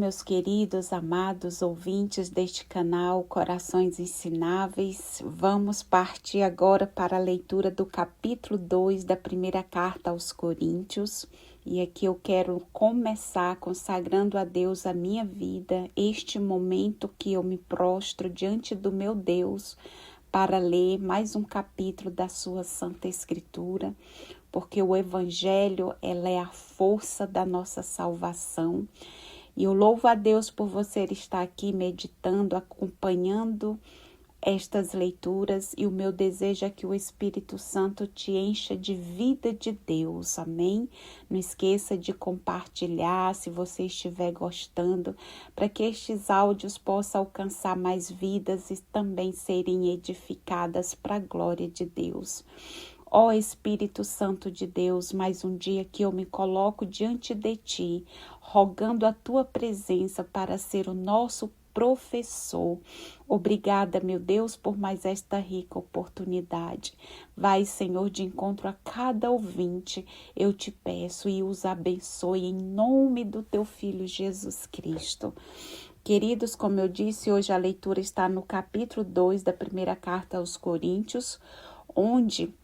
Meus queridos, amados ouvintes deste canal Corações Ensináveis, vamos partir agora para a leitura do capítulo 2 da primeira carta aos Coríntios. E aqui eu quero começar consagrando a Deus a minha vida, este momento que eu me prostro diante do meu Deus para ler mais um capítulo da sua Santa Escritura, porque o Evangelho ela é a força da nossa salvação. E eu louvo a Deus por você estar aqui meditando, acompanhando estas leituras, e o meu desejo é que o Espírito Santo te encha de vida de Deus, amém? Não esqueça de compartilhar se você estiver gostando, para que estes áudios possam alcançar mais vidas e também serem edificadas para a glória de Deus. Ó Espírito Santo de Deus, mais um dia que eu me coloco diante de Ti, rogando a Tua presença para ser o nosso professor. Obrigada, meu Deus, por mais esta rica oportunidade. Vai, Senhor, de encontro a cada ouvinte, eu te peço e os abençoe em nome do Teu Filho Jesus Cristo. Queridos, como eu disse, hoje a leitura está no capítulo 2 da primeira carta aos Coríntios, onde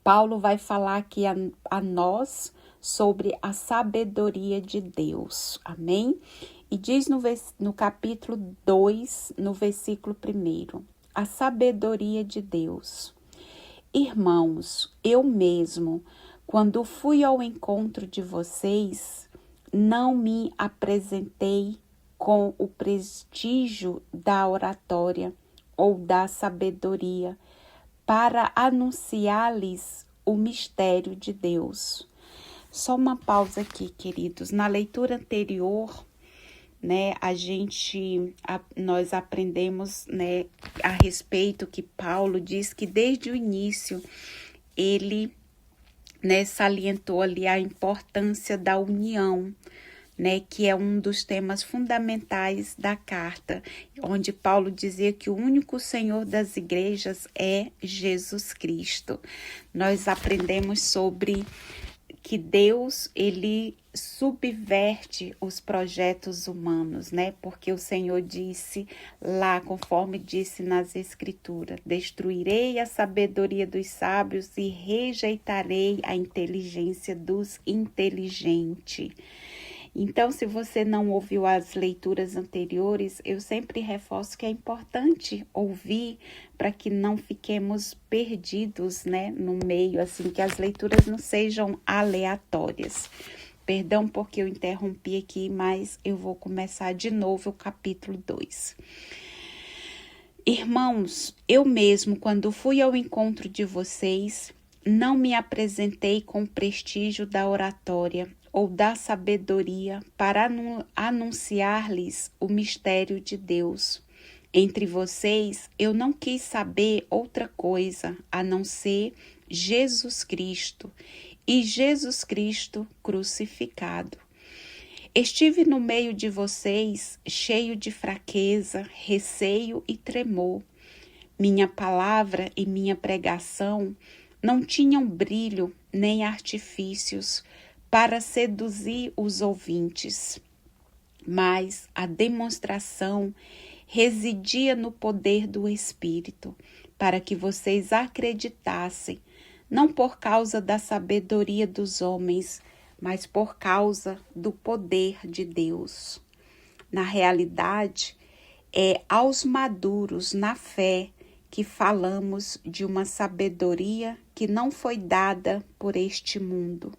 Paulo vai falar aqui a nós sobre a sabedoria de Deus, amém? E diz no capítulo 2, no versículo 1, a sabedoria de Deus. Irmãos, eu mesmo, quando fui ao encontro de vocês, não me apresentei com o prestígio da oratória ou da sabedoria, para anunciar-lhes o mistério de Deus. Só uma pausa aqui, queridos. Na leitura anterior, nós aprendemos, a respeito que Paulo diz que desde o início ele, salientou ali a importância da união, que é um dos temas fundamentais da carta, onde Paulo dizia que o único Senhor das igrejas é Jesus Cristo. Nós aprendemos sobre que Deus, ele subverte os projetos humanos, porque o Senhor disse lá, conforme disse nas Escrituras, destruirei a sabedoria dos sábios e rejeitarei a inteligência dos inteligentes. Então, se você não ouviu as leituras anteriores, eu sempre reforço que é importante ouvir para que não fiquemos perdidos, no meio, assim, que as leituras não sejam aleatórias. Perdão porque eu interrompi aqui, mas eu vou começar de novo o capítulo 2. Irmãos, eu mesmo, quando fui ao encontro de vocês, não me apresentei com prestígio da oratória ou da sabedoria para anunciar-lhes o mistério de Deus. Entre vocês, eu não quis saber outra coisa a não ser Jesus Cristo e Jesus Cristo crucificado. Estive no meio de vocês, cheio de fraqueza, receio e tremor. Minha palavra e minha pregação não tinham brilho nem artifícios para seduzir os ouvintes, mas a demonstração residia no poder do Espírito, para que vocês acreditassem, não por causa da sabedoria dos homens, mas por causa do poder de Deus. Na realidade, é aos maduros na fé que falamos de uma sabedoria que não foi dada por este mundo,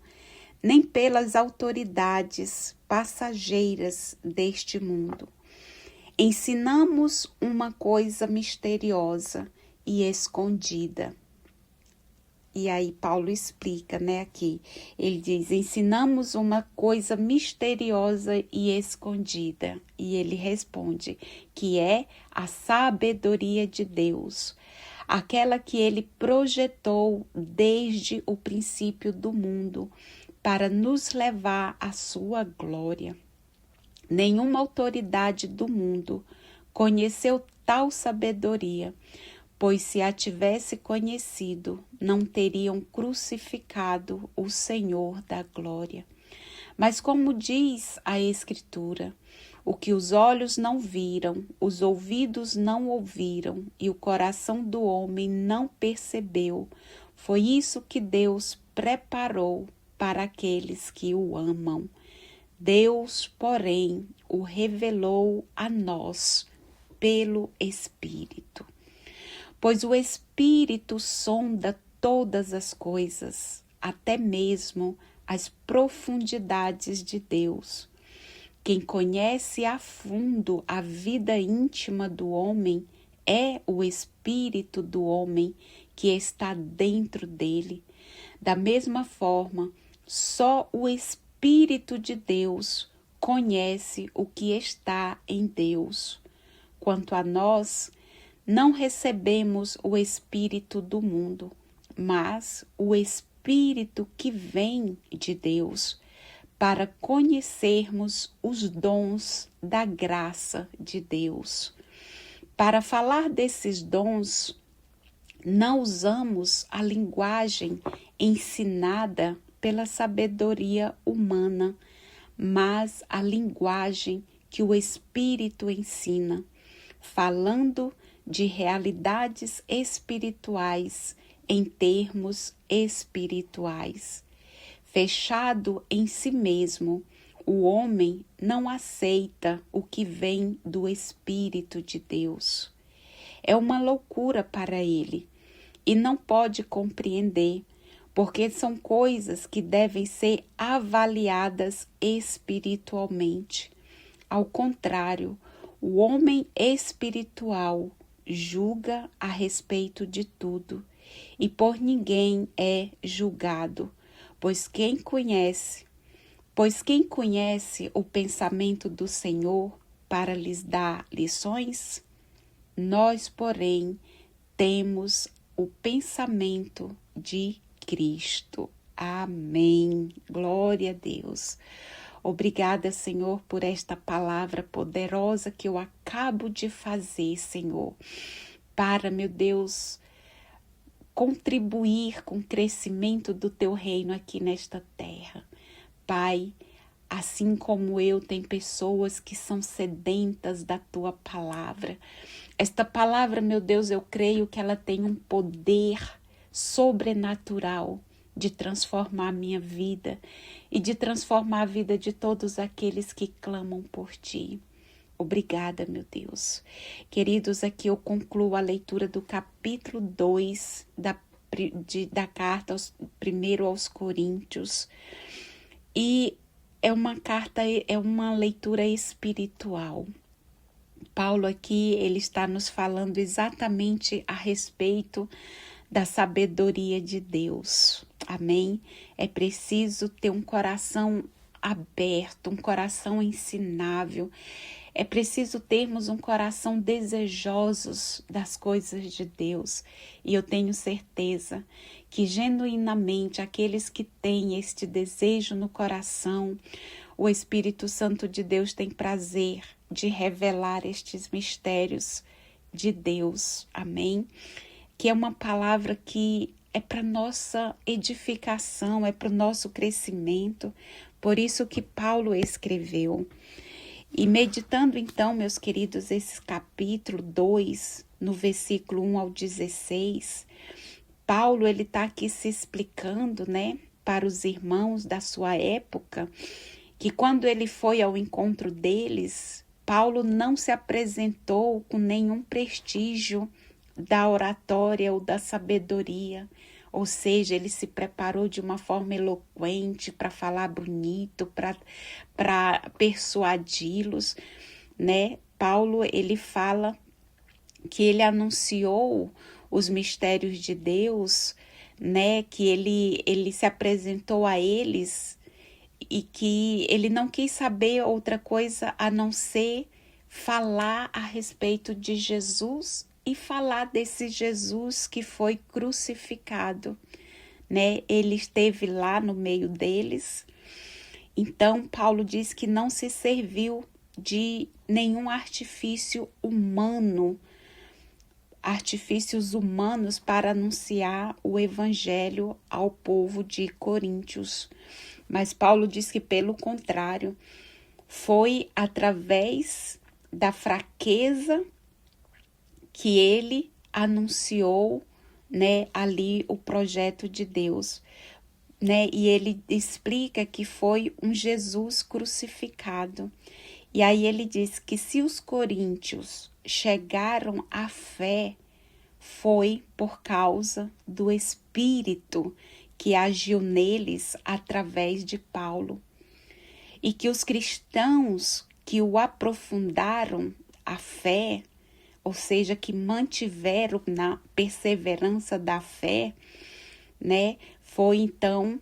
nem pelas autoridades passageiras deste mundo. Ensinamos uma coisa misteriosa e escondida. E aí Paulo explica, aqui. Ele diz, ensinamos uma coisa misteriosa e escondida. E ele responde que é a sabedoria de Deus, aquela que ele projetou desde o princípio do mundo, para nos levar à sua glória. Nenhuma autoridade do mundo conheceu tal sabedoria, pois se a tivesse conhecido, não teriam crucificado o Senhor da glória. Mas como diz a Escritura, o que os olhos não viram, os ouvidos não ouviram e o coração do homem não percebeu, foi isso que Deus preparou para aqueles que o amam. Deus, porém, o revelou a nós pelo Espírito. Pois o Espírito sonda todas as coisas, até mesmo as profundidades de Deus. Quem conhece a fundo a vida íntima do homem é o espírito do homem que está dentro dele. Da mesma forma, só o Espírito de Deus conhece o que está em Deus. Quanto a nós, não recebemos o Espírito do mundo, mas o Espírito que vem de Deus, para conhecermos os dons da graça de Deus. Para falar desses dons, não usamos a linguagem ensinada pela sabedoria humana, mas a linguagem que o Espírito ensina, falando de realidades espirituais em termos espirituais. Fechado em si mesmo, o homem não aceita o que vem do Espírito de Deus. É uma loucura para ele e não pode compreender, porque são coisas que devem ser avaliadas espiritualmente. Ao contrário, o homem espiritual julga a respeito de tudo e por ninguém é julgado. Pois quem conhece o pensamento do Senhor para lhes dar lições? Nós, porém, temos o pensamento de Cristo. Amém. Glória a Deus. Obrigada, Senhor, por esta palavra poderosa que eu acabo de fazer, Senhor, para, meu Deus, contribuir com o crescimento do teu reino aqui nesta terra. Pai, assim como eu, tem pessoas que são sedentas da tua palavra. Esta palavra, meu Deus, eu creio que ela tem um poder sobrenatural de transformar a minha vida e de transformar a vida de todos aqueles que clamam por ti. Obrigada, meu Deus. Queridos, aqui eu concluo a leitura do capítulo 2 da carta primeiro aos Coríntios. E é uma leitura espiritual. Paulo aqui, ele está nos falando exatamente a respeito da sabedoria de Deus. Amém? É preciso ter um coração aberto, um coração ensinável. É preciso termos um coração desejosos das coisas de Deus. E eu tenho certeza que genuinamente aqueles que têm este desejo no coração, o Espírito Santo de Deus tem prazer de revelar estes mistérios de Deus. Amém? Que é uma palavra que é para nossa edificação, é para o nosso crescimento. Por isso que Paulo escreveu. E meditando então, meus queridos, esse capítulo 2, no versículo 1 ao 16, Paulo ele está aqui se explicando, né, para os irmãos da sua época, que quando ele foi ao encontro deles, Paulo não se apresentou com nenhum prestígio da oratória ou da sabedoria, ou seja, ele se preparou de uma forma eloquente para falar bonito, para persuadi-los, né? Paulo, ele fala que ele anunciou os mistérios de Deus, né? Que ele se apresentou a eles e que ele não quis saber outra coisa a não ser falar a respeito de Jesus e falar desse Jesus que foi crucificado, né? Ele esteve lá no meio deles. Então, Paulo diz que não se serviu de nenhum artifícios humanos para anunciar o evangelho ao povo de Coríntios. Mas Paulo diz que, pelo contrário, foi através da fraqueza que ele anunciou, né, ali o projeto de Deus, né? E ele explica que foi um Jesus crucificado. E aí ele diz que se os coríntios chegaram à fé, foi por causa do Espírito que agiu neles através de Paulo. E que os cristãos que o aprofundaram a fé, ou seja, que mantiveram na perseverança da fé, né? Foi então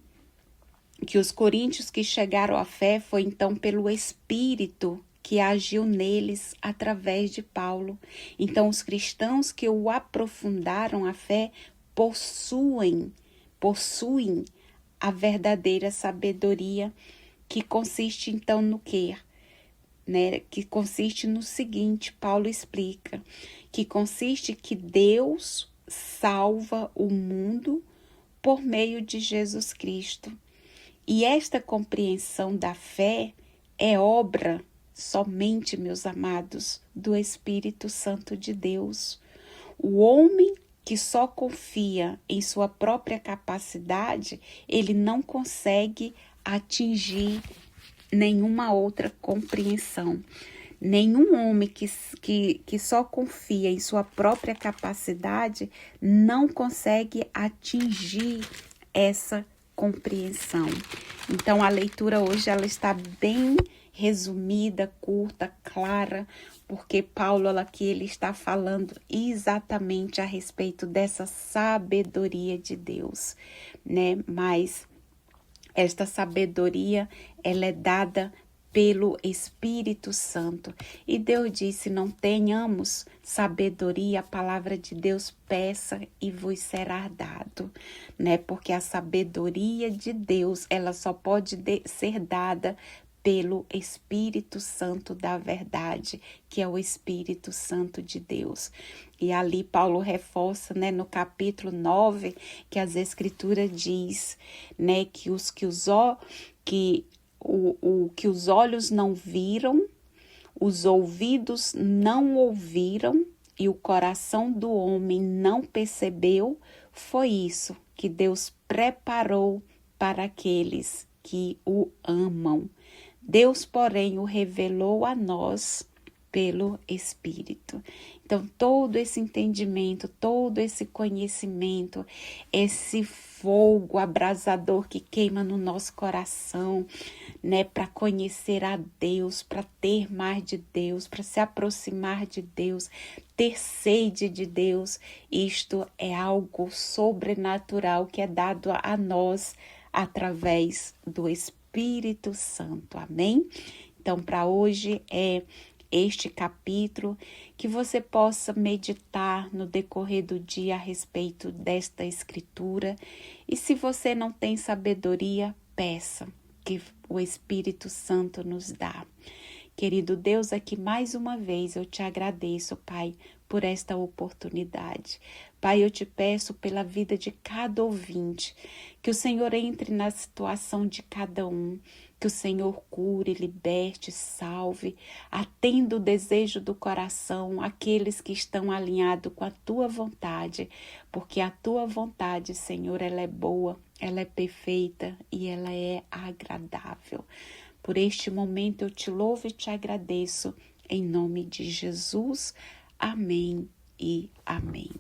que os coríntios que chegaram à fé foi então pelo Espírito que agiu neles através de Paulo. Então os cristãos que o aprofundaram a fé possuem a verdadeira sabedoria, que consiste então no quê? Né? Que consiste no seguinte, Paulo explica, que consiste que Deus salva o mundo por meio de Jesus Cristo. E esta compreensão da fé é obra somente, meus amados, do Espírito Santo de Deus. O homem que só confia em sua própria capacidade, ele não consegue atingir nenhuma outra compreensão. Nenhum homem que só confia em sua própria capacidade não consegue atingir essa compreensão. Então a leitura hoje ela está bem resumida, curta, clara, porque Paulo aqui ele está falando exatamente a respeito dessa sabedoria de Deus, né? Mas esta sabedoria ela é dada pelo Espírito Santo. E Deus disse, não tenhamos sabedoria, a palavra de Deus, peça e vos será dado, né? Porque a sabedoria de Deus, ela só pode ser dada pelo Espírito Santo da verdade, que é o Espírito Santo de Deus. E ali Paulo reforça, né, no capítulo 9, que as Escrituras diz, né, que os olhos não viram, os ouvidos não ouviram e o coração do homem não percebeu, foi isso que Deus preparou para aqueles que o amam. Deus, porém, o revelou a nós pelo Espírito. Então, todo esse entendimento, todo esse conhecimento, esse fogo abrasador que queima no nosso coração, né, para conhecer a Deus, para ter mais de Deus, para se aproximar de Deus, ter sede de Deus, isto é algo sobrenatural que é dado a nós através do Espírito Santo. Amém? Então, para hoje é este capítulo, que você possa meditar no decorrer do dia a respeito desta escritura. E se você não tem sabedoria, peça, que o Espírito Santo nos dá. Querido Deus, aqui mais uma vez eu te agradeço, Pai, por esta oportunidade. Pai, eu te peço pela vida de cada ouvinte, que o Senhor entre na situação de cada um, que o Senhor cure, liberte, salve, atenda o desejo do coração, aqueles que estão alinhados com a tua vontade, porque a tua vontade, Senhor, ela é boa, ela é perfeita e ela é agradável. Por este momento eu te louvo e te agradeço, em nome de Jesus. Amém e amém.